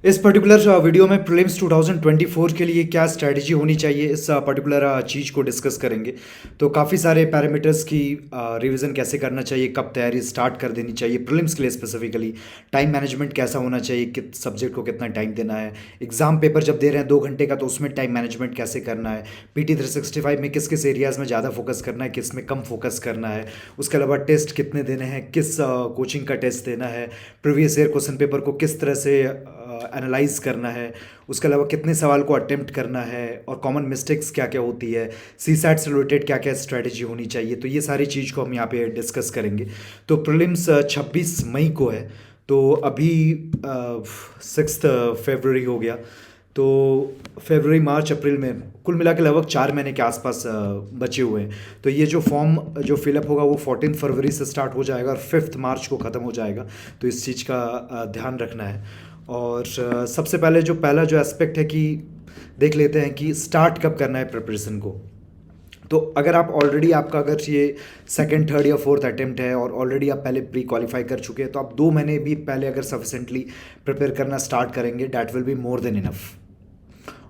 इस particular video में prelims 2024 के लिए क्या स्ट्रैटेजी होनी चाहिए, इस पर्टिकुलर चीज़ को डिस्कस करेंगे। तो काफ़ी सारे पैरामीटर्स की रिवीजन कैसे करना चाहिए, कब तैयारी स्टार्ट कर देनी चाहिए प्रीलिम्स के लिए स्पेसिफिकली, टाइम मैनेजमेंट कैसा होना चाहिए, किस सब्जेक्ट को कितना टाइम देना है, एग्जाम पेपर जब दे रहे हैं 2 घंटे का तो उसमें टाइम मैनेजमेंट कैसे करना है, PT 365 में किस किस एरियाज़ में ज़्यादा फोकस करना है, किस में कम फोकस करना है, उसके अलावा टेस्ट कितने देने हैं, किस कोचिंग का टेस्ट देना है, प्रीवियस ईयर क्वेश्चन पेपर को किस तरह से एनालाइज करना है, उसके अलावा कितने सवाल को अटेम्प्ट करना है और कॉमन मिस्टेक्स क्या क्या होती है, CSAT से रिलेटेड क्या क्या स्ट्रैटेजी होनी चाहिए। तो ये सारी चीज़ को हम यहाँ पे डिस्कस करेंगे। तो प्रीलिम्स 26 मई को है, तो अभी 6 फरवरी हो गया। तो फरवरी मार्च अप्रैल में कुल मिला के लगभग 4 महीने के आसपास बचे हुए हैं। तो ये जो फॉर्म जो फिलअप होगा वो 14 फरवरी से स्टार्ट हो जाएगा और 5 मार्च को ख़त्म हो जाएगा। तो इस चीज़ का ध्यान रखना है। और सबसे पहले जो पहला जो एस्पेक्ट है कि देख लेते हैं कि स्टार्ट कब करना है प्रिपरेशन को। तो अगर आप ऑलरेडी आपका अगर ये सेकंड थर्ड या फोर्थ अटेम्प्ट है और ऑलरेडी आप पहले प्री क्वालिफाई कर चुके हैं तो आप 2 महीने भी पहले अगर सफिशेंटली प्रिपेयर करना स्टार्ट करेंगे that will be more than enough.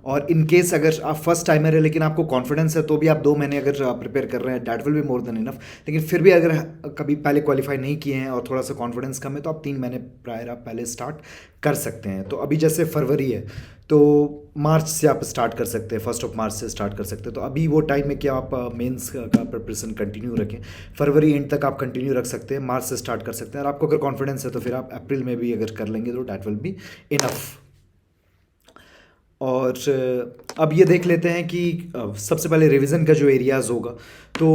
और इन केस अगर आप फर्स्ट टाइमर है लेकिन आपको कॉन्फिडेंस है तो भी आप 2 महीने अगर प्रिपेयर कर रहे हैं that will be more than enough. लेकिन फिर भी अगर कभी पहले क्वालिफाई नहीं किए हैं और थोड़ा सा कॉन्फिडेंस कम है तो आप 3 महीने प्रायर आप पहले स्टार्ट कर सकते हैं। तो अभी जैसे फरवरी है तो मार्च से आप स्टार्ट कर सकते हैं, 1 मार्च से स्टार्ट कर सकते हैं। तो अभी वो टाइम है कि आप मेंस का प्रिपरेशन कंटिन्यू रखें। फरवरी एंड तक आप कंटिन्यू रख सकते हैं, मार्च से स्टार्ट कर सकते हैं। और आपको अगर कॉन्फिडेंस है तो फिर आप अप्रैल में भी अगर कर लेंगे तो डैट विल बी इनफ। और अब ये देख लेते हैं कि सबसे पहले रिवीजन का जो एरियाज़ होगा तो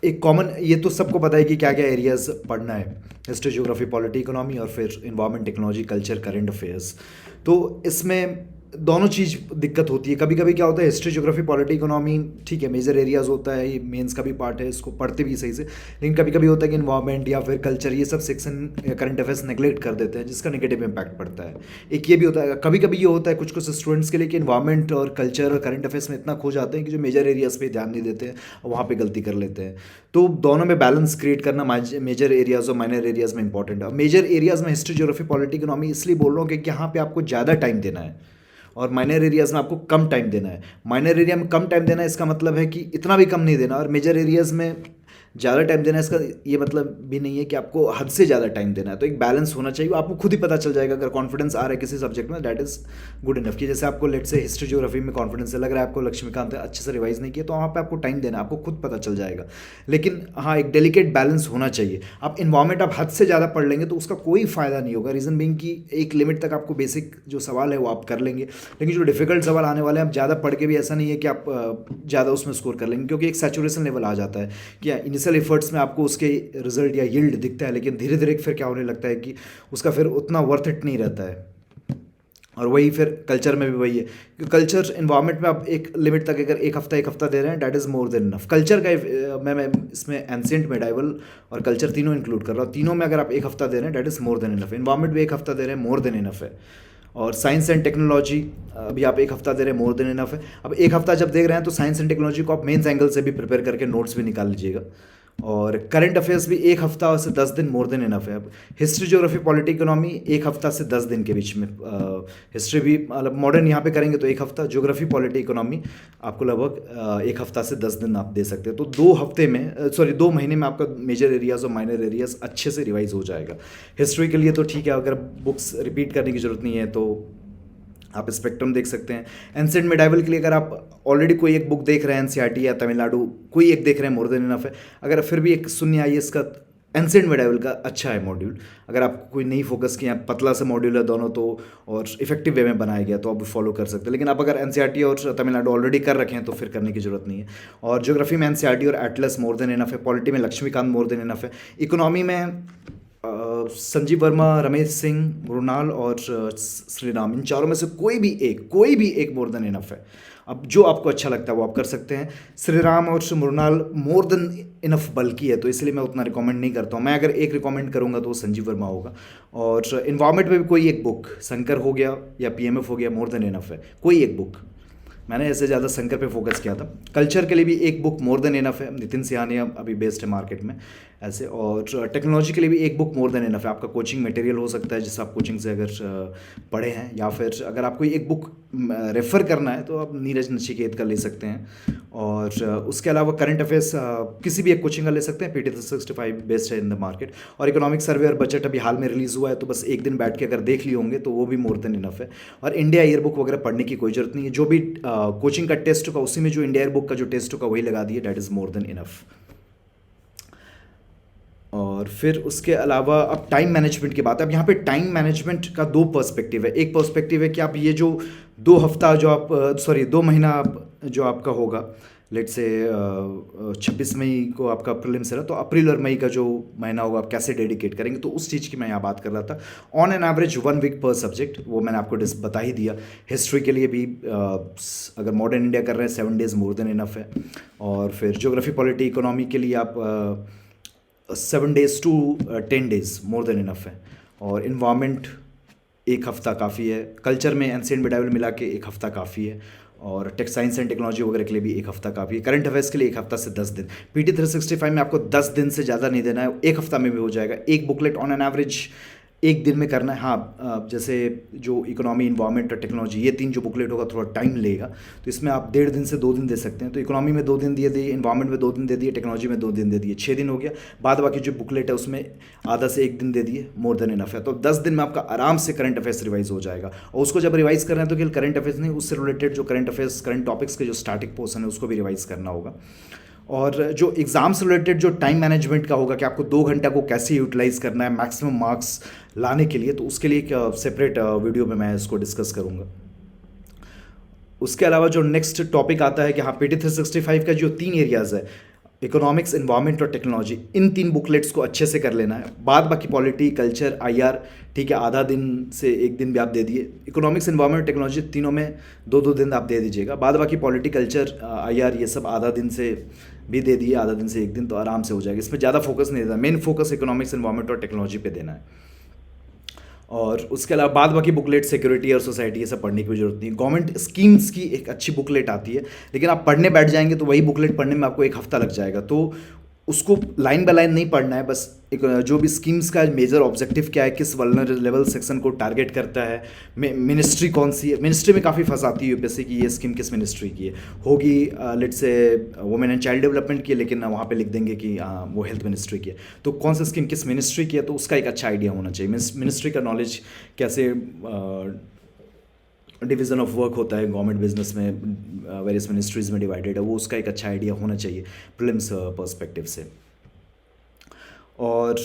एक कॉमन, ये तो सबको पता है कि क्या क्या एरियाज़ पढ़ना है, हिस्ट्री ज्योग्राफी पॉलिटी इकोनॉमी और फिर environment technology culture current affairs. तो इसमें दोनों चीज़ दिक्कत होती है। कभी कभी क्या होता है हिस्ट्री ज्योग्राफी पॉलिटी इकोनॉमी ठीक है मेजर एरियाज़ होता है, ये मेंस का भी पार्ट है, इसको पढ़ते भी सही से। लेकिन कभी कभी होता है कि इन्वायरमेंट या फिर कल्चर ये sub section current affairs neglect कर देते हैं जिसका नेगेटिव इम्पैक्ट पड़ता है। एक ये भी होता है, कभी कभी ये होता है कुछ कुछ स्टूडेंट्स के लिए कि इन्वायरमेंट और कल्चर और करंट अफेयर्स में इतना खो जाते हैं कि जो मेजर एरियाज़ पे ध्यान नहीं देते हैं और वहाँ पे गलती कर लेते हैं। तो दोनों में बैलेंस क्रिएट करना मेजर एरियाज़ और माइनर एरियाज़ में इंपॉर्टेंट है। मेजर एरियाज़ में हिस्ट्री ज्योग्राफी पॉलिटी इकोनॉमी इसलिए बोल रहा हूँ कि यहाँ पे आपको ज़्यादा टाइम देना है और माइनर एरियाज़ में आपको कम टाइम देना है। माइनर एरिया में कम टाइम देना है इसका मतलब है कि इतना भी कम नहीं देना, और मेजर एरियाज़ में ज़्यादा टाइम देना है इसका ये मतलब भी नहीं है कि आपको हद से ज़्यादा टाइम देना है। तो एक बैलेंस होना चाहिए, वो आपको खुद ही पता चल जाएगा। अगर कॉन्फिडेंस आ रहा है किसी सब्जेक्ट में दैट इज़ गुड इनफ। कि जैसे आपको लेट से हिस्ट्री ज्योग्राफी में कॉन्फिडेंस है, लग रहा है आपको लक्ष्मीकांत है अच्छे से रिवाइज नहीं किया, तो वहाँ पे आपको टाइम देना, आपको खुद पता चल जाएगा। लेकिन हाँ एक डेलिकेट बैलेंस होना चाहिए। आप इन्वायरमेंट आप हद से ज़्यादा पढ़ लेंगे तो उसका कोई फ़ायदा नहीं होगा। रीज़न बिंग कि एक लिमिट तक आपको बेसिक जो सवाल है वो आप कर लेंगे, लेकिन जो डिफिकल्ट सवाल आने वाले हैं आप ज़्यादा पढ़ के भी ऐसा नहीं है कि आप ज़्यादा उसमें स्कोर कर लेंगे, क्योंकि एक सैचुरेशन लेवल आ जाता है कि इनिशियल एफर्ट्स में आपको उसके रिजल्ट या यील्ड दिखता है, लेकिन धीरे धीरे फिर क्या होने लगता है कि उसका फिर उतना वर्थ इट नहीं रहता है। और वही फिर कल्चर में भी वही है कि कल्चर इन्वायरमेंट में आप एक लिमिट तक अगर एक हफ्ता दे रहे हैं that is more than enough. Culture का मैं इसमें एंशिएंट मेडाइवल और कल्चर तीनों इंक्लूड कर रहा हूँ। तीनों में अगर आप एक हफ्ता दे रहे हैं that is more than enough. Environment भी एक हफ्ता दे रहे हैं मोर देन इनफ है। और साइंस एंड टेक्नोलॉजी अभी आप एक हफ्ता दे रहे हैं मोर देन इनफ है। अब एक हफ्ता जब देख रहे हैं तो साइंस एंड टेक्नोलॉजी को आप मेंस एंगल से भी प्रिपेयर करके नोट्स भी निकाल लीजिएगा। और करंट अफेयर्स भी एक हफ्ता से 10 दिन मोर देन इनफ है। अब हिस्ट्री ज्योग्राफी पॉलिटी इकोनॉमी एक हफ्ता से 10 दिन के बीच में, हिस्ट्री भी मतलब मॉडर्न यहाँ पे करेंगे तो एक हफ्ता, ज्योग्राफी पॉलिटी इकोनॉमी आपको लगभग एक हफ्ता से 10 दिन आप दे सकते हैं। तो 2 हफ्ते में 2 महीने में आपका मेजर एरियाज और माइनर एरियाज अच्छे से रिवाइज हो जाएगा। हिस्ट्री के लिए तो ठीक है, अगर बुक्स रिपीट करने की जरूरत नहीं है तो आप स्पेक्ट्रम देख सकते हैं। एंशिएंट मेडाइवल के लिए अगर आप ऑलरेडी कोई एक बुक देख रहे हैं एनसीईआरटी या तमिलनाडु कोई एक देख रहे हैं मोर देन इनफ है। अगर फिर भी एक शून्य आईएएस का एंशिएंट मेडाइवल का अच्छा है मॉड्यूल, अगर आपको कोई नहीं फोकस किया, पतला सा मॉड्यूल है दोनों तो और इफेक्टिव वे में बनाया गया तो आप फॉलो कर सकते हैं। लेकिन आप अगर एनसीईआरटी और तमिलनाडु ऑलरेडी कर रखे हैं तो फिर करने की जरूरत नहीं है। और ज्योग्राफी में एनसीईआरटी और एटलस मोर देन इनफ है। पॉलिटी में लक्ष्मीकांत मोर देन इनफ है। इकोनॉमी में संजीव वर्मा, रमेश सिंह, मृणाल और श्रीराम, इन चारों में से कोई भी एक मोर देन इनफ है। अब जो आपको अच्छा लगता है वो आप कर सकते हैं। श्रीराम और मृणाल मोर देन इनफ बल्कि है तो इसलिए मैं उतना रिकमेंड नहीं करता हूँ। मैं अगर एक रिकमेंड करूँगा तो वो संजीव वर्मा होगा। और इन्वायरमेंट में भी कोई एक बुक, शंकर हो गया या PMF हो गया, मोर देन इनफ है कोई एक बुक। मैंने ऐसे ज़्यादा शंकर पे फोकस किया था। कल्चर के लिए भी एक बुक मोर देन इनफ है, नितिन सिहानिया अभी बेस्ट है मार्केट में। ऐसे। और टेक्नोलॉजी के लिए भी एक बुक मोर देन इनफ है। आपका कोचिंग मटेरियल हो सकता है जिससे आप कोचिंग से अगर पढ़े हैं, या फिर अगर आपको एक बुक रेफ़र करना है तो आप नीरज नचिकेत का ले सकते हैं। और उसके अलावा करंट अफेयर्स किसी भी एक कोचिंग का ले सकते हैं। PT 365 बेस्ट है इन द मार्केट। और इकोनॉमिक सर्वे और बजट अभी हाल में रिलीज़ हुआ है, तो बस एक दिन बैठ के अगर देख लिए होंगे तो वो भी मोर देन इनफ है। और इंडिया ईयर बुक वगैरह पढ़ने की कोई ज़रूरत नहीं है। जो भी कोचिंग का टेस्ट होगा उसी में जो इंडिया ईयर बुक का जो टेस्ट होगा वही लगा दिए, that is more than enough. और फिर उसके अलावा अब टाइम मैनेजमेंट की बात है। अब यहाँ पे टाइम मैनेजमेंट का दो पर्सपेक्टिव है। एक पर्सपेक्टिव है कि आप ये जो 2 हफ्ता जो आप 2 महीना जो आपका होगा, लेट से 26 मई को आपका प्रीलिम्स है ना, तो अप्रैल और मई का जो महीना होगा आप कैसे डेडिकेट करेंगे, तो उस चीज़ की मैं यहाँ बात कर रहा था। ऑन एन एवरेज 1 वीक पर सब्जेक्ट, वो मैंने आपको बता ही दिया। हिस्ट्री के लिए भी अगर मॉडर्न इंडिया कर रहे हैं 7 डेज़ मोर देन इनफ है। और फिर ज्योग्राफी पॉलिटी इकोनॉमी के लिए आप 7 days to 10 days more than enough है। और इन्वामेंट 1 हफ्ता काफ़ी है। कल्चर में एंशिएंट मिडाइवल मिला के 1 हफ्ता काफ़ी है। और टेक साइंस एंड टेक्नोलॉजी वगैरह के लिए भी 1 हफ्ता काफ़ी है। करंट अफेयर्स के लिए 1 हफ्ता से 10 दिन। PT 365 में आपको 10 दिन से ज़्यादा नहीं देना है, 1 हफ्ता में भी हो जाएगा। एक बुकलेट ऑन एन एवरेज एक दिन में करना है। हाँ, जैसे जो इकोनॉमी, इन्वायरमेंट और टेक्नोलॉजी, ये 3 जो बुकलेट होगा थोड़ा टाइम लेगा, तो इसमें आप 1.5 दिन से 2 दिन दे सकते हैं। तो इकोनॉमी में 2 दिन दिए, इन्वायरमेंट में 2 दिन दे दिए, टेक्नोलॉजी में 2 दिन दे दिए, 6 दिन हो गया। बाद बाकी जो बुकलेट है उसमें आधा से 1 दिन दे दिए, मोर देन इनफ है। तो 10 दिन में आपका आराम से करंट अफेयर्स रिवाइज हो जाएगा। और उसको जब रिवाइज कर रहे हैं तो केवल करंट अफेयर्स नहीं, उससे रिलेटेड जो करंट अफेयर्स, करंट टॉपिक्स के जो स्टैटिक पोर्सन है उसको भी रिवाइज करना होगा। और जो एग्ज़ाम से रिलेटेड जो टाइम मैनेजमेंट का होगा कि आपको 2 घंटा को कैसे यूटिलाइज़ करना है मैक्सिमम मार्क्स लाने के लिए, तो उसके लिए एक सेपरेट वीडियो में मैं इसको डिस्कस करूँगा। उसके अलावा जो नेक्स्ट टॉपिक आता है कि हाँ, PT 365 का जो 3 एरियाज़ है, इकोनॉमिक्स, इन्वायरमेंट और टेक्नोलॉजी, इन 3 बुकलेट्स को अच्छे से कर लेना है। बाद बाकी पॉलिटी, कल्चर, IR, ठीक है, आधा दिन से 1 दिन भी आप दे दिए। इकोनॉमिक्स, इन्वायरमेंट और टेक्नोलॉजी तीनों में 2-2 दिन आप दे दीजिएगा। बाद बाकी पॉलिटी, कल्चर, IR ये सब आधा दिन से भी दे दिए, आधा दिन से 1 दिन, तो आराम से हो जाएगा। इसमें ज़्यादा फोकस नहीं देना, मेन फोकस इकोनॉमिक्स, इन्वायरमेंट और टेक्नोलॉजी पे देना है। और उसके अलावा बाद बाकी बुकलेट, सिक्योरिटी और सोसाइटी, ये सब पढ़ने की जरूरत नहीं। गवर्नमेंट स्कीम्स की एक अच्छी बुकलेट आती है, लेकिन आप पढ़ने बैठ जाएंगे तो वही बुकलेट पढ़ने में आपको 1 हफ्ता लग जाएगा। तो उसको लाइन बाय लाइन नहीं पढ़ना है, बस एक जो भी स्कीम्स का मेजर ऑब्जेक्टिव क्या है, किस वल्नरेबल सेक्शन को टारगेट करता है, मिनिस्ट्री कौन सी है। मिनिस्ट्री में काफ़ी फंसाती है यूपीएससी की, ये स्कीम किस मिनिस्ट्री की है होगी। लेट से वुमेन एंड चाइल्ड डेवलपमेंट की है, लेकिन वहाँ पे लिख देंगे कि वो हेल्थ मिनिस्ट्री की है। तो कौन सा स्कीम किस मिनिस्ट्री की है, तो उसका एक अच्छा आइडिया होना चाहिए। मिनिस्ट्री का नॉलेज, कैसे डिवीज़न ऑफ वर्क होता है गवर्नमेंट बिजनेस में, वेरियस मिनिस्ट्रीज़ में डिवाइडेड है, वो उसका एक अच्छा आइडिया होना चाहिए प्रीलिम्स पर्सपेक्टिव से। और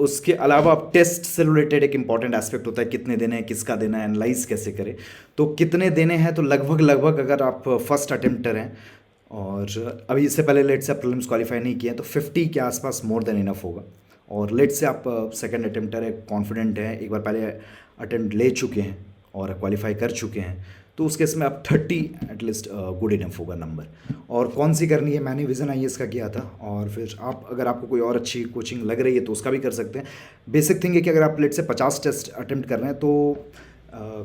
उसके अलावा अब टेस्ट से रिलेटेड एक इंपॉर्टेंट एस्पेक्ट होता है, कितने देने हैं, किसका देना है, एनालाइज कैसे करें। तो कितने देने हैं, तो लगभग अगर आप फर्स्ट अटेम्प्टर हैं और अभी इससे पहले लेट से आप प्रीलिम्स क्वालिफाई नहीं किए हैं, तो 50 के आसपास मोर देन इनफ होगा। और लेट से आप सेकंड अटेम्प्टर है, कॉन्फिडेंट हैं, एक बार पहले अटेम्प्ट ले चुके हैं और क्वालिफाई कर चुके हैं, तो उस केस में आप 30 एटलीस्ट गुड इनफ होगा नंबर। और कौन सी करनी है, मैंने विज़न IAS का किया था। और फिर आप अगर आपको कोई और अच्छी कोचिंग लग रही है तो उसका भी कर सकते हैं। बेसिक थिंग है कि अगर आप लेट से 50 टेस्ट अटेम्प्ट कर रहे हैं तो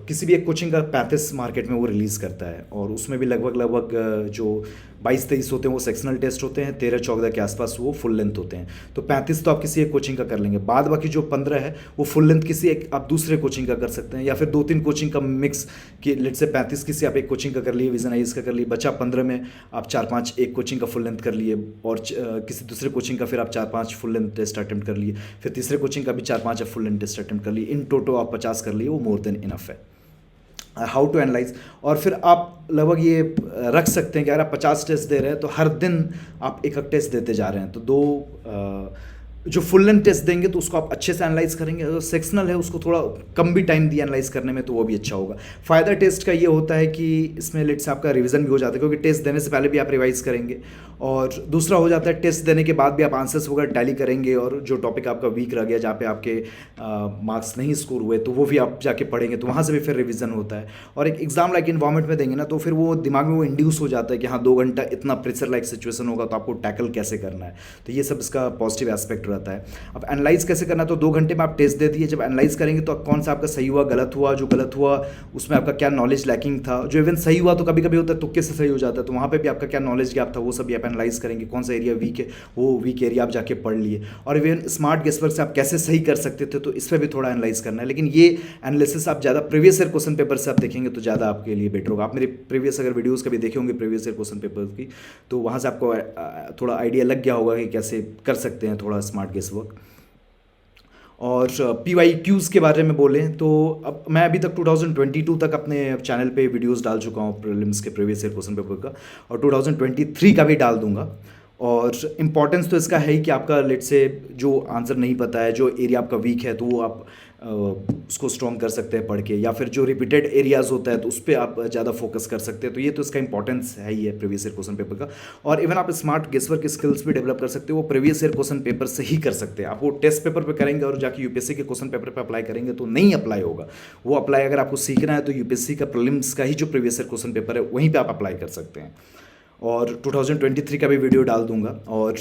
किसी भी एक कोचिंग का 35 मार्केट में वो रिलीज़ करता है, और उसमें भी लगभग जो 22-23 होते हैं वो सेक्शनल टेस्ट होते हैं, 13-14 के आसपास वो फुल लेंथ होते हैं। तो 35 तो आप किसी एक कोचिंग का कर लेंगे, बाद बाकी जो 15 है वो फुल लेंथ किसी एक आप दूसरे कोचिंग का कर सकते हैं, या फिर 2-3 कोचिंग का मिक्स कि लेट से 35 किसी आप एक कोचिंग का कर लिए, विज़न IAS का कर लिए, बचा 15 में आप 4-5 एक कोचिंग का फुल लेंथ कर लिए, और किसी दूसरे कोचिंग का फिर आप 4-5 फुल लेंथ टेस्ट अटेम्प्ट कर लिए, फिर तीसरे कोचिंग का भी 4-5 फुल लेंथ टेस्ट अटेम्प्ट कर लिए। इन टोटल आप 50 कर लिए, वो मोर देन इनफ है। हाउ टू एनालाइज, और फिर आप लगभग ये रख सकते हैं कि अगर आप 50 टेस्ट दे रहे हैं तो हर दिन आप एक टेस्ट देते जा रहे हैं, तो 2 जो फुल लेंथ टेस्ट देंगे तो उसको आप अच्छे से एनालाइज करेंगे। अगर सेक्शनल है उसको थोड़ा कम भी टाइम दिया एनालाइज करने में, तो वो भी अच्छा होगा। फ़ायदा टेस्ट का ये होता है कि इसमें लेट से आपका रिवीजन भी हो जाता है, क्योंकि टेस्ट देने से पहले भी आप रिवाइज करेंगे, और दूसरा हो जाता है टेस्ट देने के बाद भी आप आंसर्स वगैरह टैली करेंगे, और जो टॉपिक आपका वीक रह गया, जहाँ पे आपके मार्क्स नहीं स्कोर हुए, तो वो भी आप जाके पढ़ेंगे, तो वहाँ से भी फिर रिवीजन होता है। और एक एग्जाम लाइक इन्वायरमेंट में देंगे ना, तो फिर वो दिमाग में वो इंड्यूस हो जाता है कि हाँ 2 घंटा इतना प्रेशर लाइक सिचुएशन होगा तो आपको टैकल कैसे करना है। तो ये सब इसका पॉजिटिव एस्पेक्ट रहता है। अब एनालाइज कैसे करना, तो 2 घंटे में आप टेस्ट दे दिए, जब एनालाइज करेंगे तो कौन सा आपका सही हुआ, गलत हुआ, जो गलत हुआ उसमें आपका क्या नॉलेज लैकिंग था, जो इवन सही हुआ तो कभी कभी होता है तुक्के से सही हो जाता है, तो वहाँ पे भी आपका क्या नॉलेज गैप था वो सब भी आप एनालाइज करेंगे। कौन सा एरिया वीक है, वो वीक एरिया आप जाके पढ़ लिए। और इवन स्मार्ट गेसवर्क से आप कैसे सही कर सकते थे, तो इस पर भी थोड़ा एनालाइज करना है। लेकिन ये एनालिसिस आप ज़्यादा प्रीवियस ईयर क्वेश्चन पेपर से आप देखेंगे तो ज़्यादा आपके लिए बेटर होगा। आप मेरे प्रीवियस अगर वीडियोस कभी देखे होंगे प्रीवियस ईयर क्वेश्चन पेपर की, तो वहाँ से आपको थोड़ा आइडिया लग गया होगा कि कैसे कर सकते हैं थोड़ा स्मार्ट गेस वर्क। और PYQs के बारे में बोलें तो अब मैं अभी तक 2022 तक अपने चैनल पे वीडियोस डाल चुका हूँ प्रीलिम्स के प्रीवियस ईयर क्वेश्चन पेपर का, और 2023 का भी डाल दूंगा। और इम्पॉर्टेंस तो इसका है ही कि आपका लेट से जो आंसर नहीं पता है, जो एरिया आपका वीक है, तो वो आप उसको स्ट्रॉन्ग कर सकते हैं पढ़ के, या फिर जो रिपीटेड एरियाज होता है तो उस पर आप ज़्यादा फोकस कर सकते हैं। तो ये तो इसका इंपॉर्टेंस है ही है प्रीवियस ईयर क्वेश्चन पेपर का। और इवन आप स्मार्ट गेसवर्क स्किल्स भी डेवलप कर सकते हो, वो प्रीवियस ईयर क्वेश्चन पेपर से ही कर सकते हैं। आप वो टेस्ट पेपर पे करेंगे और जाके यूपीएससी के क्वेश्चन पेपर पे अप्लाई करेंगे तो नहीं अप्लाई होगा। वो अप्लाई अगर आपको सीखना है तो यूपीएससी का प्रीलिम्स का ही जो प्रीवियस ईयर क्वेश्चन पेपर है वहीं पर आप अप्लाई कर सकते हैं। और 2023 का भी वीडियो डाल दूंगा। और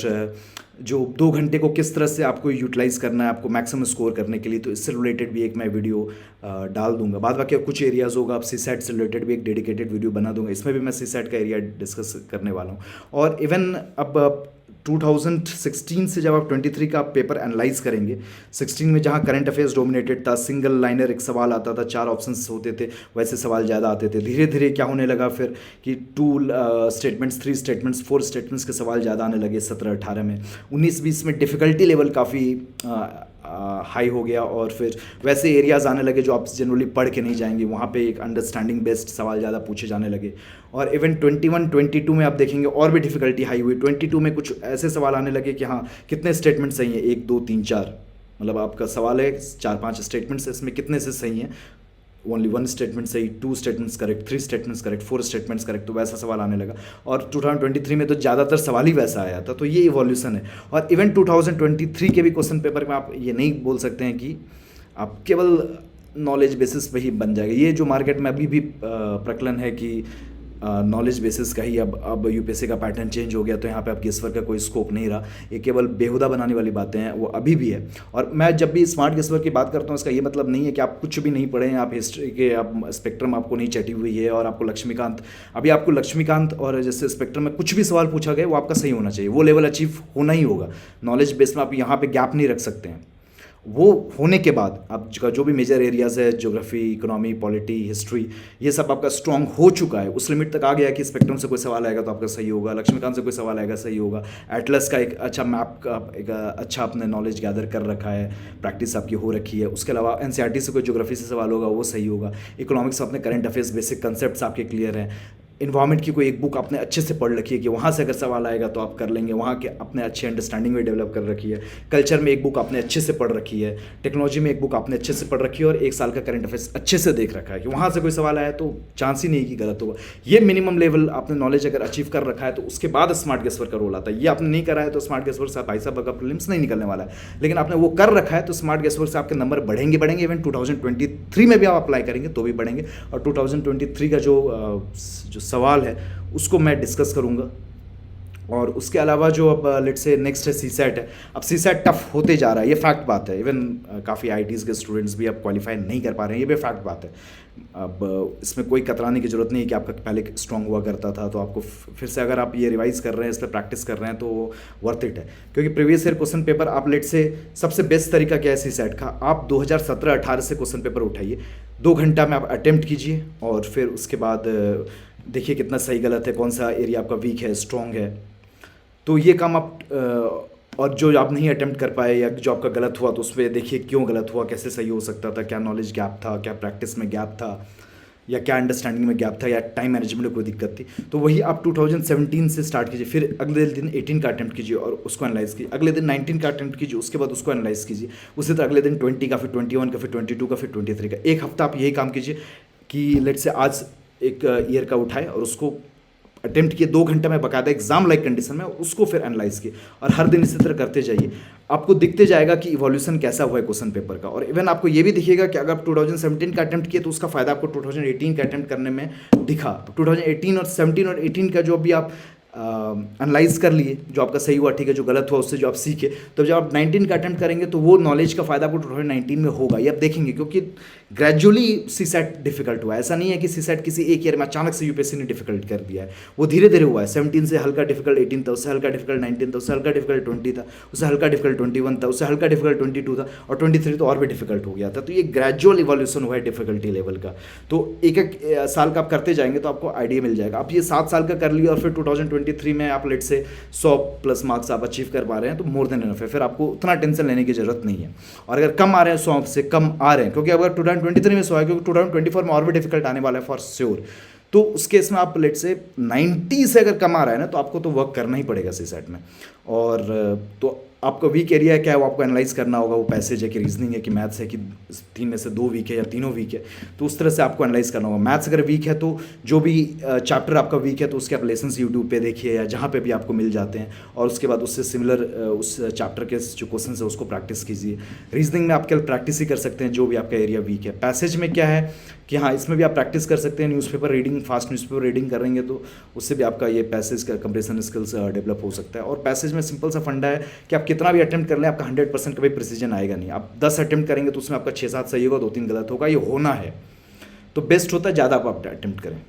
जो 2 घंटे को किस तरह से आपको यूटिलाइज़ करना है आपको मैक्सिमम स्कोर करने के लिए, तो इससे रिलेटेड भी एक मैं वीडियो डाल दूंगा। बाद बाकी कुछ एरियाज़ होगा, आप सीसैट से रिलेटेड भी एक डेडिकेटेड वीडियो बना दूंगा, इसमें भी मैं सीसैट का एरिया डिस्कस करने वाला हूँ। और इवन अब 2016 से जब आप 23 का पेपर एनालाइज करेंगे, 16 में जहाँ करंट अफेयर्स डोमिनेटेड था, सिंगल लाइनर एक सवाल आता था, 4 ऑप्शंस होते थे, वैसे सवाल ज़्यादा आते थे। धीरे धीरे क्या होने लगा फिर कि 2 स्टेटमेंट्स, 3 स्टेटमेंट्स, 4 स्टेटमेंट्स के सवाल ज़्यादा आने लगे 17-18 में। 19-20 में डिफ़िकल्टी लेवल काफ़ी हाई हो गया, और फिर वैसे एरियाज़ आने लगे जो आप जनरली पढ़ के नहीं जाएंगे, वहाँ पे एक अंडरस्टैंडिंग बेस्ड सवाल ज़्यादा पूछे जाने लगे। और इवन 21-22 में आप देखेंगे और भी डिफ़िकल्टी हाई हुई। 22 में कुछ ऐसे सवाल आने लगे कि हाँ कितने स्टेटमेंट सही हैं, 1 2 3 4, मतलब आपका सवाल है 4-5 स्टेटमेंट्स, इसमें कितने से सही हैं, ओनली 1 स्टेटमेंट सही, 2 statements correct, 3 statements correct, 4 statements correct, तो वैसा सवाल आने लगा। और 2023 में तो ज़्यादातर सवाल ही वैसा आया था, तो ये इवोल्यूशन है। और इवन 2023 के भी क्वेश्चन पेपर में आप ये नहीं बोल सकते हैं कि आप केवल नॉलेज बेसिस पे ही बन जाएगा। ये जो मार्केट में अभी भी प्रचलन है कि नॉलेज बेसिस का ही अब यूपीएससी का पैटर्न चेंज हो गया, तो यहाँ पे आप गेसवर्क का कोई स्कोप नहीं रहा, ये केवल बेहुदा बनाने वाली बातें हैं, वो अभी भी है। और मैं जब भी स्मार्ट गेसवर्क की बात करता हूँ, इसका ये मतलब नहीं है कि आप कुछ भी नहीं पढ़े हैं, आप हिस्ट्री के आप स्पेक्ट्रम आपको नहीं चटी हुई है और आपको लक्ष्मीकांत, अभी आपको लक्ष्मीकांत और जैसे स्पेक्ट्रम में कुछ भी सवाल पूछा गया वो आपका सही होना चाहिए, वो लेवल अचीव होना ही होगा। नॉलेज बेस में आप यहाँ पर गैप नहीं रख सकते हैं। वो होने के बाद आपका जो भी मेजर एरियाज़ है, ज्योग्राफी, इकोनॉमी, पॉलिटी, हिस्ट्री, ये सब आपका स्ट्रांग हो चुका है, उस लिमिट तक आ गया कि स्पेक्ट्रम से कोई सवाल आएगा तो आपका सही होगा, लक्ष्मीकांत से कोई सवाल आएगा सही होगा, एटलस का एक अच्छा मैप का एक अच्छा आपने नॉलेज गैदर कर रखा है, प्रैक्टिस आपकी हो रखी है। उसके अलावा एनसीईआरटी से कोई ज्योग्राफी से सवाल होगा वो सही होगा, इकोनॉमिक्स अपने करंट अफेयर्स बेसिक कंसेप्ट आपके क्लियर हैं, इन्वायरमेंट की कोई एक बुक आपने अच्छे से पढ़ रखी है कि वहाँ से अगर सवाल आएगा तो आप कर लेंगे, वहाँ के अपने अच्छे अंडरस्टैंडिंग में डेवलप कर रखी है, कल्चर में एक बुक आपने अच्छे से पढ़ रखी है, टेक्नोलॉजी में एक बुक आपने अच्छे से पढ़ रखी है, और 1 साल का करंट अफेयर्स अच्छे से देख रखा है कि वहाँ से कोई सवाल आया तो चांस ही नहीं कि गलत होगा। ये मिनिमम लेवल आपने नॉलेज अगर अचीव कर रखा है तो उसके बाद स्मार्ट गेसवर्क का रोल आता है। ये आपने नहीं करा है तो स्मार्ट गेसवर्क से भाई साहब का प्रीलिम्स नहीं निकलने वाला है, लेकिन आपने वो कर रखा है तो स्मार्ट गेसवर्क से आपके नंबर बढ़ेंगे बढ़ेंगे। इवन 2023 में भी आप अप्लाई करेंगे तो भी बढ़ेंगे। और 2023 का जो सवाल है उसको मैं डिस्कस करूंगा। और उसके अलावा जो अब लेट्स से नेक्स्ट है सीसैट है। अब सीसैट टफ होते जा रहा है, ये फैक्ट बात है। इवन काफ़ी आईटीज़ के स्टूडेंट्स भी अब क्वालिफाई नहीं कर पा रहे हैं, ये भी फैक्ट बात है। अब इसमें कोई कतराने की ज़रूरत नहीं है कि आपका पहले स्ट्रांग हुआ करता था तो आपको फिर से अगर आप ये रिवाइज कर रहे हैं, इस पर प्रैक्टिस कर रहे हैं तो वर्थ इट है। क्योंकि प्रीवियस ईयर क्वेश्चन पेपर आप लेट से सबसे बेस्ट तरीका क्या है सीसैट का, आप 2017-18 से क्वेश्चन पेपर उठाइए, 2 घंटा में आप अटेम्प्ट कीजिए और फिर उसके बाद देखिए कितना सही गलत है, कौन सा एरिया आपका वीक है, स्ट्रॉन्ग है। तो ये काम आप और जो आप नहीं अटेम्प्ट कर पाए या जो आपका गलत हुआ तो उस पर देखिए क्यों गलत हुआ, कैसे सही हो सकता था, क्या नॉलेज गैप था, क्या प्रैक्टिस में गैप था, या क्या अंडरस्टैंडिंग में गैप था, या टाइम मैनेजमेंट में कोई दिक्कत थी। तो वही आप 2017 से स्टार्ट कीजिए, फिर अगले दिन 18 का अटेम्प्ट कीजिए और उसको एनालाइज कीजिए, अगले दिन 19 का अटेम्प्ट कीजिए, उसके बाद उसको एनालाइज कीजिए, उससे तो अगले दिन 20 का, फिर 21 का, फिर 22 का, फिर 23 का। एक हफ्ता आप यही काम कीजिए कि लेट से आज एक ईयर का उठाए और उसको अटेम्प्ट किए 2 घंटे में बकायदा एग्जाम लाइक कंडीशन में, उसको फिर एनालाइज किए और हर दिन इसी तरह करते जाइए। आपको दिखते जाएगा कि इवोल्यूशन कैसा हुआ है क्वेश्चन पेपर का। और इवन आपको ये भी दिखेगा कि अगर आप 2017 का अटेम्प्ट किए तो उसका फायदा आपको 2018 का अटेम्प्ट करने में दिखा। 2018 और 17 और 18 का जो भी आप एनालाइज कर लिए, जो आपका सही हुआ ठीक है, जो गलत हुआ उससे जो आप सीखे, तो जब आप 19 का अटेम्प्ट करेंगे तो वो नॉलेज का फायदा आपको 2019 में होगा, ये आप देखेंगे। क्योंकि ग्रेजुअली सी सेट डिफिकल्ट हुआ है, ऐसा नहीं है कि सी सेट किसी एक ईयर में अचानक से यूपीएससी ने डिफिकल्ट कर दिया है, वो धीरे धीरे हुआ है। 17 से हल्का डिफिकल्ट 18 था, उससे हल्का डिफिकल्ट 19 था, उससे हल्का डिफिकल्ट 20 था, उससे हल्का डिफिकल्ट 21 था, उससे हल्का डिफिकल्ट 22 था, और 23 तो और भी डिफिकल्ट हो गया था। तो ये ग्रेजुअल इवोल्यूशन हुआ है डिफिकल्टी लेवल का। तो एक एक साल का आप करते जाएंगे तो आपको आइडिया मिल जाएगा। आप ये 7 साल का कर लिया और फिर 2023 में आप लेट से 100 प्लस मार्क्स आप अचीव कर पा रहे हैं तो मोर देन इनफ है, फिर आपको उतना टेंशन लेने की जरूरत नहीं है। और अगर कम आ रहे हैं 100 से कम आ रहे हैं, क्योंकि अगर 2023 में 100 है, क्योंकि 2024 में और भी डिफिकल्ट आने वाला है फॉर श्योर, तो उस केस में आप लेट से 90 से अगर कम आ रहा है ना, तो आपको तो वर्क करना ही पड़ेगा सी सेट में। और तो आपका वीक एरिया है क्या है वो आपको एनालाइज करना होगा, वो पैसेज है कि रीजनिंग है कि मैथ्स है कि 3 में से 2 वीक है या तीनों वीक है, तो उस तरह से आपको एनालाइज करना होगा। मैथ्स अगर वीक है तो जो भी चैप्टर आपका वीक है तो उसके आप लेसन्स यूट्यूब पे देखिए या जहाँ पे भी आपको मिल जाते हैं, और उसके बाद उससे सिमिलर उस चैप्टर के जो क्वेश्चन है उसको प्रैक्टिस कीजिए। रीजनिंग में आप केवल प्रैक्टिस ही कर सकते हैं जो भी आपका एरिया वीक है। पैसेज में क्या है कि हाँ, इसमें भी आप प्रैक्टिस कर सकते हैं, newspaper reading, fast newspaper reading करेंगे तो उससे भी आपका ये पैसेज का कंप्रेशन स्किल्स डेवलप हो सकता है। और पैसेज में सिंपल सा फंडा है कि आप कितना भी अटेम्प्ट कर लें आपका 100% कभी प्रिसीजन आएगा नहीं। आप 10 अटेम्प्ट करेंगे तो उसमें आपका 6-7 सही होगा, 2-3 गलत होगा, ये होना है। तो बेस्ट होता है ज़्यादा आप अटेम्प्ट करें।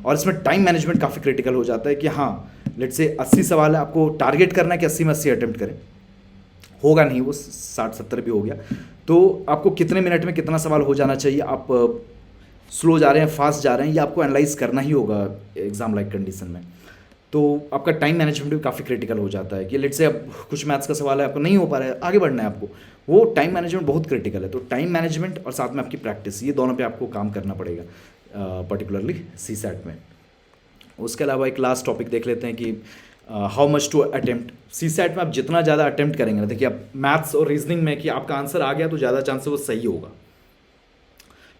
और इसमें टाइम मैनेजमेंट काफ़ी क्रिटिकल हो जाता है कि हाँ, लेट से 80 सवाल है, आपको टारगेट करना है कि 80 में 80 अटेम्प्ट करें, होगा नहीं वो 60-70 भी हो गया, तो आपको कितने मिनट में कितना सवाल हो जाना चाहिए, आप स्लो जा रहे हैं फास्ट जा रहे हैं, ये आपको एनालाइज करना ही होगा एग्जाम लाइक कंडीशन में। तो आपका टाइम मैनेजमेंट भी काफ़ी क्रिटिकल हो जाता है कि लेट से अब कुछ मैथ्स का सवाल है आपको नहीं हो पा रहा है, आगे बढ़ना है आपको, वो टाइम मैनेजमेंट बहुत क्रिटिकल है। तो टाइम मैनेजमेंट और साथ में आपकी प्रैक्टिस, ये दोनों पे आपको काम करना पड़ेगा पर्टिकुलरली सी सेट में। उसके अलावा एक लास्ट टॉपिक देख लेते हैं कि how much to attempt. C set में आप जितना ज़्यादा अटेम्प्ट करेंगे ना, देखिए आप मैथ्स और रीजनिंग में कि आपका आंसर आ गया तो ज़्यादा चांस है वो सही होगा,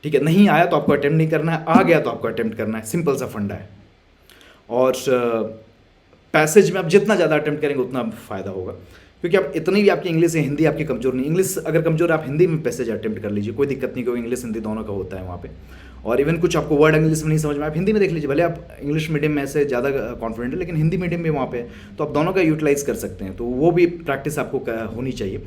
ठीक है, नहीं आया तो आपको अटेम्प्ट नहीं करना है, आ गया तो आपको अटेम्प्ट करना है, सिंपल सा फंडा है। और पैसेज में आप जितना ज़्यादा अटेम्प्ट करेंगे उतना फ़ायदा होगा, क्योंकि आप इतनी भी आपकी इंग्लिश या हिंदी आपकी कमज़ोर नहीं, इंग्लिश अगर कमज़ोर है आप हिंदी में पैसेज अटेम्प्ट कर लीजिए, कोई दिक्कत नहीं, क्योंकि इंग्लिश हिंदी दोनों का होता है वहाँ पे। और इवन कुछ आपको वर्ड इंग्लिश में नहीं समझ में आप हिंदी में देख लीजिए, भले आप इंग्लिश मीडियम में से ज़्यादा कॉन्फिडेंट है लेकिन हिंदी मीडियम भी वहाँ पे है, तो आप दोनों का यूटिलाइज कर सकते हैं, तो वो भी प्रैक्टिस आपको होनी चाहिए।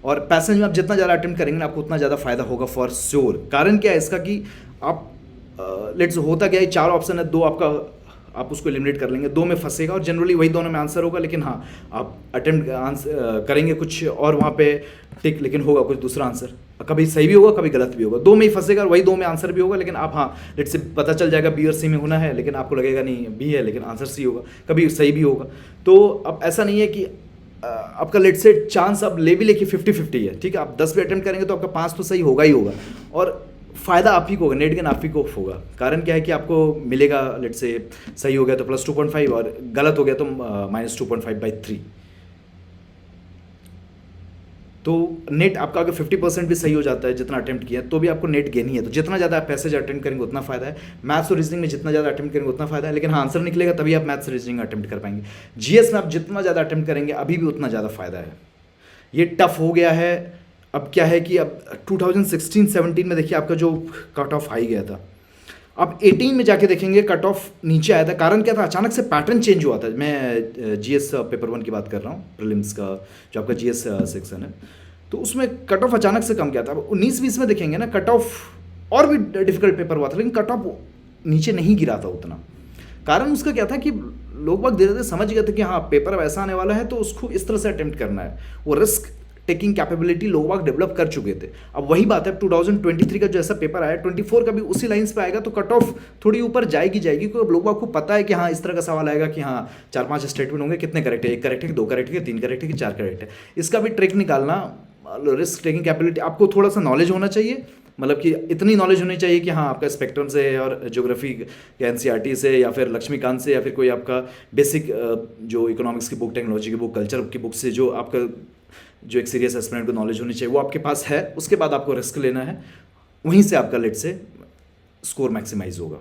और पैसेज में आप जितना ज़्यादा अटेम्प्ट करेंगे आपको उतना ज़्यादा फायदा होगा फॉर श्योर। कारण क्या है इसका कि आप लेट्स होता क्या है, 4 ऑप्शन है, 2 आपका आप उसको एलिमिनेट कर लेंगे, 2 में फंसेगा और जनरली वही दोनों में आंसर होगा, लेकिन हाँ आप अटेम्प्ट आंसर करेंगे कुछ और वहाँ पे टिक, लेकिन होगा कुछ दूसरा आंसर, कभी सही भी होगा कभी गलत भी होगा, 2 में ही फंसेगा और वही 2 में आंसर भी होगा, लेकिन आप हाँ लेट से पता चल जाएगा बी और सी में होना है, लेकिन आपको लगेगा नहीं बी है लेकिन आंसर सी होगा, कभी सही भी होगा। तो अब ऐसा नहीं है कि आपका लेट से चांस अब ले भी लेके 50-50 है, ठीक है, आप 10 भी अटेम्प्ट करेंगे तो आपका 5 तो सही होगा ही होगा, और फ़ायदा आप ही को होगा, नेट गेन आप ही को होगा। कारण क्या है कि आपको मिलेगा लेट से सही हो गया तो +2.5 और गलत हो गया तो -2.5/3। तो नेट आपका अगर 50% भी सही हो जाता है जितना अटेम्प्ट किया तो भी आपको नेट गेन ही है। तो जितना ज़्यादा आप पैसेज अटेम्प्ट करेंगे उतना फ़ायदा है, मैथ्स और रीजनिंग में जितना ज़्यादा अटेम्प्ट करेंगे उतना फ़ायदा है, लेकिन हाँ आंसर निकलेगा तभी आप मैथ्स रीजनिंग अटेम्प्ट कर पाएंगे। जीएस में आप जितना ज़्यादा अटेम्प्ट करेंगे अभी भी उतना ज़्यादा फ़ायदा है। ये टफ हो गया है, अब क्या है कि अब 2016-17 में देखिए आपका जो कट ऑफ हाई गया था, अब 18 में जाके देखेंगे कट ऑफ नीचे आया था। कारण क्या था, अचानक से पैटर्न चेंज हुआ था। मैं जीएस पेपर 1 की बात कर रहा हूँ, प्रीलिम्स का जो आपका जीएस सेक्शन है, तो उसमें कट ऑफ अचानक से कम गया था। अब 19-20 में देखेंगे ना कट ऑफ और भी डिफिकल्ट पेपर हुआ था, लेकिन कट ऑफ नीचे नहीं गिरा था उतना। कारण उसका क्या था कि लोग बाग धीरे धीरे समझ गए थे कि हाँ पेपर अब ऐसा आने वाला है तो उसको इस तरह से अटेम्प्ट करना है, वो रिस्क टेकिंग कैपेबिलिटी लोग बाग डेवलप कर चुके थे। अब वही बात है 2023 का जो ऐसा पेपर आया, 24 का भी उसी लाइंस पे आएगा तो कट ऑफ थोड़ी ऊपर जाएगी क्योंकि अब लोग बाग को पता है कि हाँ इस तरह का सवाल आएगा कि हाँ 4-5 स्टेटमेंट होंगे, कितने करेक्ट है, 1 करेक्ट है, 2 करेक्ट है, 3 करेक्ट है, 4 करेक्ट है। इसका भी ट्रिक निकालना, रिस्क टेकिंग कैपेबिलिटी, आपको थोड़ा सा नॉलेज होना चाहिए, मतलब कि इतनी नॉलेज होनी चाहिए कि हाँ आपका स्पेक्ट्रम से और ज्योग्राफी या एनसीईआरटी से या फिर लक्ष्मीकांत से या फिर कोई आपका बेसिक जो इकोनॉमिक्स की बुक, टेक्नोलॉजी की बुक, कल्चर की बुक से जो आपका जो एक सीरियस एस्पिरेंट को नॉलेज होनी चाहिए वो आपके पास है। उसके बाद आपको रिस्क लेना है, वहीं से आपका लेट से स्कोर मैक्सिमाइज होगा।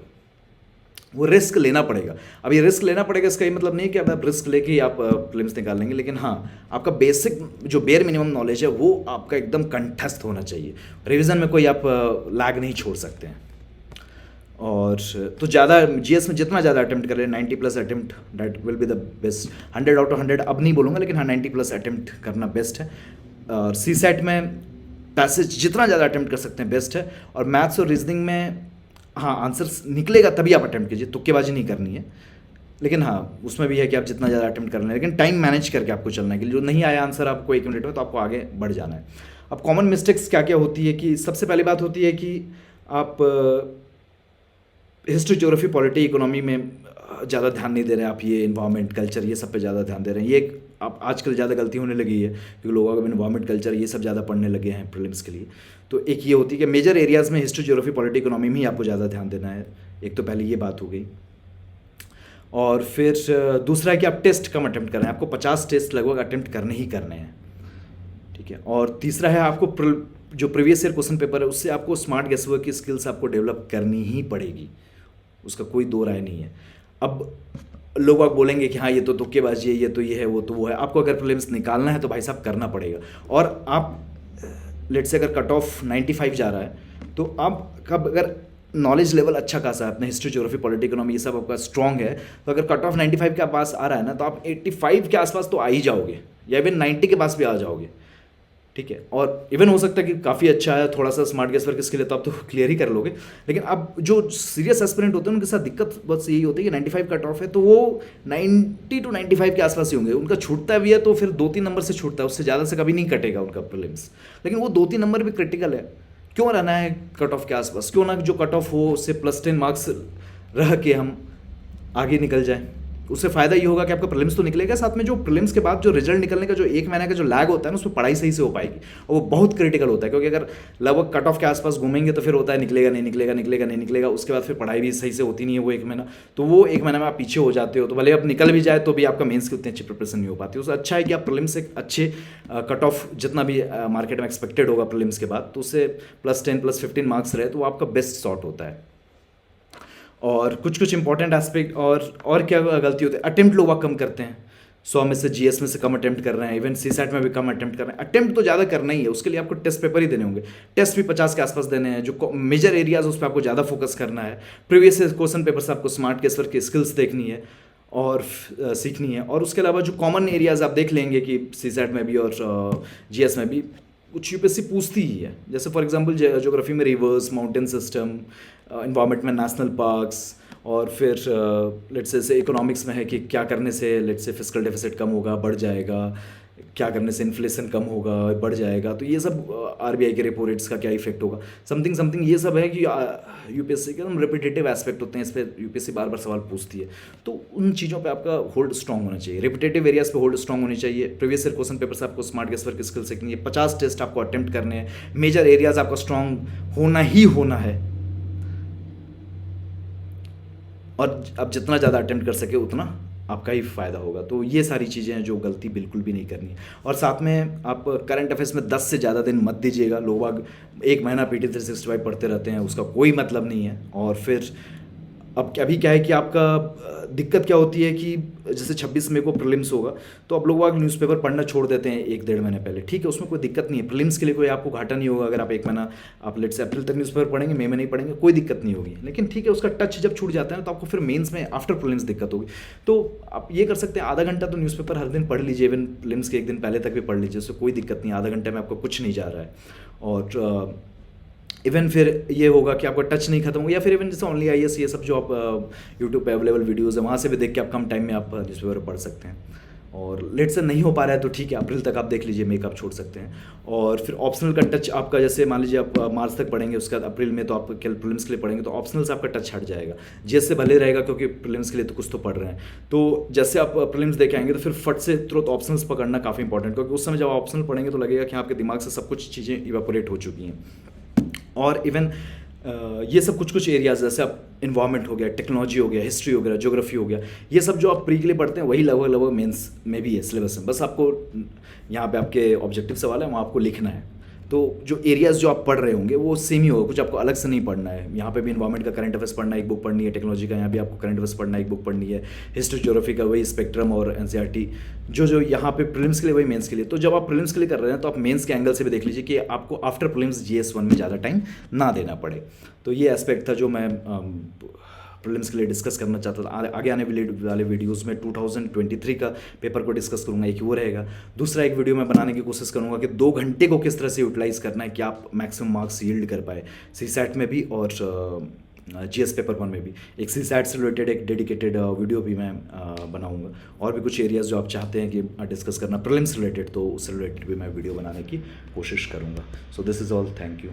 वो रिस्क लेना पड़ेगा। अब ये रिस्क लेना पड़ेगा इसका ये मतलब नहीं कि अब आप रिस्क लेके ही आप प्रीलिम्स निकाल लेंगे, लेकिन हाँ आपका बेसिक जो बेयर मिनिमम नॉलेज है वो आपका एकदम कंठस्थ होना चाहिए। रिवीजन में कोई आप लैग नहीं छोड़ सकते हैं। और तो ज़्यादा जीएस में जितना ज़्यादा अटेम्प्ट करें 90 plus attempt, that will be the best. 100 out of 100 अब नहीं बोलूँगा, लेकिन हाँ 90 प्लस अटेम्प्ट करना बेस्ट है। और सी सेट में पैसेज जितना ज़्यादा अटेम्प्ट कर सकते हैं बेस्ट है। और मैथ्स और रीजनिंग में हाँ आंसर्स निकलेगा तभी आप अटेम्प्ट कीजिए, तुक्केबाजी नहीं करनी है। लेकिन हाँ उसमें भी है कि आप जितना ज़्यादा अटेम्प्ट कर रहे हैं, लेकिन टाइम मैनेज करके आपको चलना है कि जो नहीं आया आंसर आपको 1 मिनट में, तो आपको आगे बढ़ जाना है। अब कॉमन मिस्टेक्स क्या क्या होती है कि सबसे पहली बात होती है कि आप हिस्ट्री, ज्योग्राफी, पॉलिटी, इकोनॉमी में ज़्यादा ध्यान नहीं दे रहे हैं। आप ये इन्वायरमेंट, कल्चर, ये सब पे ज़्यादा ध्यान दे रहे हैं। ये एक आप आजकल ज़्यादा गलती होने लगी है क्योंकि लोग अगर इन्वायरमेंट, कल्चर ये सब ज़्यादा पढ़ने लगे हैं प्रीलिम्स के लिए। तो एक ये होती है कि मेजर एरियाज़ में हिस्ट्री, ज्योग्राफी, पॉलिटी, इकोनॉमी में ही आपको ज़्यादा ध्यान देना है। एक तो पहले ये बात हो गई। और फिर दूसरा है कि आप टेस्ट कम अटेम्प्ट कर रहे हैं। आपको 50 टेस्ट लगभग अटेम्प्ट करने ही करने हैं, ठीक है। और तीसरा है आपको जो प्रीवियस ईयर क्वेश्चन पेपर है उससे आपको स्मार्ट गेस वर्क की स्किल्स आपको डेवलप करनी ही पड़ेगी, उसका कोई दो राय नहीं है। अब लोग आप बोलेंगे कि हाँ ये तो तुक्केबाजी है, ये तो ये है, वो तो वो है। आपको अगर प्रीलिम्स निकालना है तो भाई साहब करना पड़ेगा। और आप लेट से अगर कट ऑफ 95 जा रहा है तो आप कब अगर नॉलेज लेवल अच्छा खासा है अपने हिस्ट्री, ज्योग्राफी, पॉलिटी, इकोनॉमी ये सब आपका स्ट्रॉन्ग है, तो अगर कट ऑफ 95 के पास आ रहा है ना तो आप 85 के आसपास तो आ ही जाओगे, या इवन 90 के पास भी आ जाओगे, ठीक है। और इवन हो सकता है कि काफ़ी अच्छा है, थोड़ा सा स्मार्ट गेस वर्क इसके लिए तो आप तो क्लियर ही कर लोगे। लेकिन अब जो सीरियस एस्पिरेंट होते हैं उनके साथ दिक्कत बस यही होती है कि 95 कट ऑफ है तो वो 90 to 95 के आसपास ही होंगे। उनका छूटता भी है तो फिर 2-3 नंबर से छूटता है, उससे ज़्यादा से कभी नहीं कटेगा उनका प्रीलिम्स। लेकिन वो 2-3 नंबर भी क्रिटिकल है। क्यों रहना है कट ऑफ के आसपास? क्यों ना जो कट ऑफ हो उससे +10 मार्क्स रह के हम आगे निकल जाएं। उससे फ़ायदा ये होगा कि आपका प्रीलिम्स तो निकलेगा, साथ में जो प्रीलिम्स के बाद जो रिजल्ट निकलने का जो 1 महीने का जो लैग होता है ना, उसमें पढ़ाई सही से हो पाएगी। और वो बहुत क्रिटिकल होता है क्योंकि अगर लगभग कट ऑफ के आसपास घूमेंगे तो फिर होता है निकलेगा नहीं, निकलेगा, निकलेगा नहीं, निकलेगा। उसके बाद फिर पढ़ाई भी सही से होती नहीं है वो 1 महीना, तो वो 1 महीना में आप पीछे हो जाते हो। तो भले आप निकल भी जाए तो भी आपका मेंस की उतनी अच्छी प्रिपरेशन नहीं हो पाती। उससे अच्छा है कि आप प्रीलिम्स से अच्छे कट ऑफ जितना भी मार्केट में एक्सपेक्टेड होगा प्रीलिम्स के बाद, तो उससे +10 +15 मार्क्स रहे तो वो आपका बेस्ट सॉर्ट होता है। और कुछ इंपॉर्टेंट एस्पेक्ट और क्या गलती होती है, अटेम्प्ट लोग कम करते हैं। 100 में से जीएस में से कम अटेम्प्ट कर रहे हैं, इवन सी सेट में भी कम अटेम्प्ट कर रहे हैं। अटेम्प्ट तो ज़्यादा करना ही है, उसके लिए आपको टेस्ट पेपर ही देने होंगे। टेस्ट भी 50 के आसपास देने हैं। जो मेजर एरियाज उस पर आपको ज़्यादा फोकस करना है। प्रीवियस क्वेश्चन पेपर से आपको स्मार्ट गेस वर्क की स्किल्स देखनी है और सीखनी है। और उसके अलावा जो कॉमन एरियाज आप देख लेंगे कि सी सेट में भी और जीएस में भी कुछ यूपीएससी पूछती ही है। जैसे फॉर एग्जांपल ज्योग्राफी में रिवर्स, माउंटेन सिस्टम, इन्वायरमेंट में नेशनल पार्क्स, और फिर लेट्स से इकोनॉमिक्स में है कि क्या करने से लेट्स से फिस्कल डेफिसिट कम होगा, बढ़ जाएगा, क्या करने से इन्फ्लेशन कम होगा, बढ़ जाएगा। तो ये सब आरबीआई के रेपो रेट्स का क्या इफेक्ट होगा, समथिंग ये सब है कि यूपीएससी के एकदम रिपीटेटिव एस्पेक्ट होते हैं। इस पर यूपीएससी बार बार सवाल पूछती है, तो उन चीज़ों पे आपका होल्ड स्ट्रॉन्ग होना चाहिए। रिपीटेटिव एरियाज पे होल्ड स्ट्रॉन्ग होनी चाहिए। प्रीवियस ईयर क्वेश्चन पेपर से आपको स्मार्ट गेस वर्क स्किल सीखनी है। 50 टेस्ट आपको अटेम्प्ट करने हैं। मेजर एरियाज आपका स्ट्रॉन्ग होना ही होना है, और अब जितना ज़्यादा अटेम्प्ट कर सके उतना आपका ही फ़ायदा होगा। तो ये सारी चीज़ें हैं जो गलती बिल्कुल भी नहीं करनी है। और साथ में आप करंट अफेयर्स में 10 से ज़्यादा दिन मत दीजिएगा। लोग 1 महीना पीटी 365 पढ़ते रहते हैं, उसका कोई मतलब नहीं है। और फिर अब अभी क्या है कि आपका दिक्कत क्या होती है कि जैसे 26 मई को प्रीलिम्स होगा तो अब लोग न्यूज़पेपर पढ़ना छोड़ देते हैं 1-1.5 महीने पहले। ठीक है, उसमें कोई दिक्कत नहीं है। प्रीलिम्स के लिए कोई आपको घाटा नहीं होगा अगर आप 1 महीना आप लेट से अप्रैल तक न्यूज़पेपर पढ़ेंगे, मई में नहीं पढ़ेंगे, कोई दिक्कत नहीं होगी। लेकिन ठीक है, उसका टच जब छूट जाता है ना तो आपको फिर मेंस में आफ्टर प्रीलिम्स दिक्कत होगी। तो आप ये कर सकते हैं, आधा घंटा तो न्यूज़पेपर हर दिन पढ़ लीजिए, इवन प्रीलिम्स के 1 दिन पहले तक भी पढ़ लीजिए, उससे कोई दिक्कत नहीं है। आधा घंटे में आपको कुछ नहीं जा रहा है। और इवन फिर ये होगा कि आपका टच नहीं खत्म होगा। या फिर इवन जैसे ओनली आईएएस ये सब जो आप यूट्यूब पे अवेलेबल वीडियोज़ है वहाँ से भी देख के आप कम टाइम में आप न्यूज़पेपर पढ़ सकते हैं। और लेट से नहीं हो पा रहा है तो ठीक है, अप्रैल तक आप देख लीजिए, मेकअप छोड़ सकते हैं। और फिर ऑप्शनल का टच आपका, जैसे मान लीजिए आप मार्च तक पढ़ेंगे, उसके बाद अप्रैल में तो आप प्रीलिम्स के लिए पढ़ेंगे तो ऑप्शनल से आपका टच हट जाएगा। जीएस से भले रहेगा क्योंकि प्रीलिम्स के लिए तो कुछ तो पढ़ रहे हैं। तो जैसे आप प्रीलिम्स देख आएंगे तो फिर फट से तुरंत ऑप्शनल्स पकड़ना काफ़ी इंपॉर्टेंट, क्योंकि उस समय जब ऑप्शनल पढ़ेंगे तो लगेगा कि आपके दिमाग से सब कुछ चीज़ें इवेपोरेट हो चुकी हैं। और इवन ये सब कुछ एरियाज जैसे आप इन्वायरमेंट हो गया, टेक्नोलॉजी हो गया, हिस्ट्री हो गया, ज्योग्राफी हो गया, ये सब जो आप प्री के लिए पढ़ते हैं वही लगभग मेंस में भी है सिलेबस में। बस आपको यहाँ पे आपके ऑब्जेक्टिव सवाल है, वहाँ आपको लिखना है। तो जो एरियाज़ जो आप पढ़ रहे होंगे वो सेम ही होगा, कुछ आपको अलग से नहीं पढ़ना है। यहाँ पे भी इन्वायरमेंट का करंट अफेयर्स पढ़ना है, एक बुक पढ़नी है, टेक्नोलॉजी का यहाँ भी आपको करंट अफेयर्स पढ़ना है, एक बुक पढ़नी है, हिस्ट्री ज्योग्राफी का वही स्पेक्ट्रम और एनसीईआरटी जो जो यहाँ पे प्रीलिम्स के लिए वही मेंस के लिए। तो जब आप प्रीलिम्स के लिए कर रहे हैं तो आप मेंस के एंगल से भी देख लीजिए कि आपको आफ्टर प्रीलिम्स GS1 में ज़्यादा टाइम ना देना पड़े। तो ये एस्पेक्ट था जो मैं प्रीलिम्स के लिए डिस्कस करना चाहता था। आगे आने वाले वीडियोस में 2023 का पेपर को डिस्कस करूंगा, एक वो रहेगा। दूसरा एक वीडियो मैं बनाने की कोशिश करूंगा कि 2 घंटे को किस तरह से यूटिलाइज करना है कि आप मैक्सिमम मार्क्स यील्ड कर पाए CSAT में भी और GS पेपर 1 में भी। एक CSAT से रिलेटेड एक डेडिकेटेड वीडियो भी मैं बनाऊंगा। और भी कुछ एरियाज़ जो आप चाहते हैं कि डिस्कस करना प्रीलिम्स रिलेटेड, तो उससे रिलेटेड भी मैं वीडियो बनाने की कोशिश करूंगा। So this is all, thank you.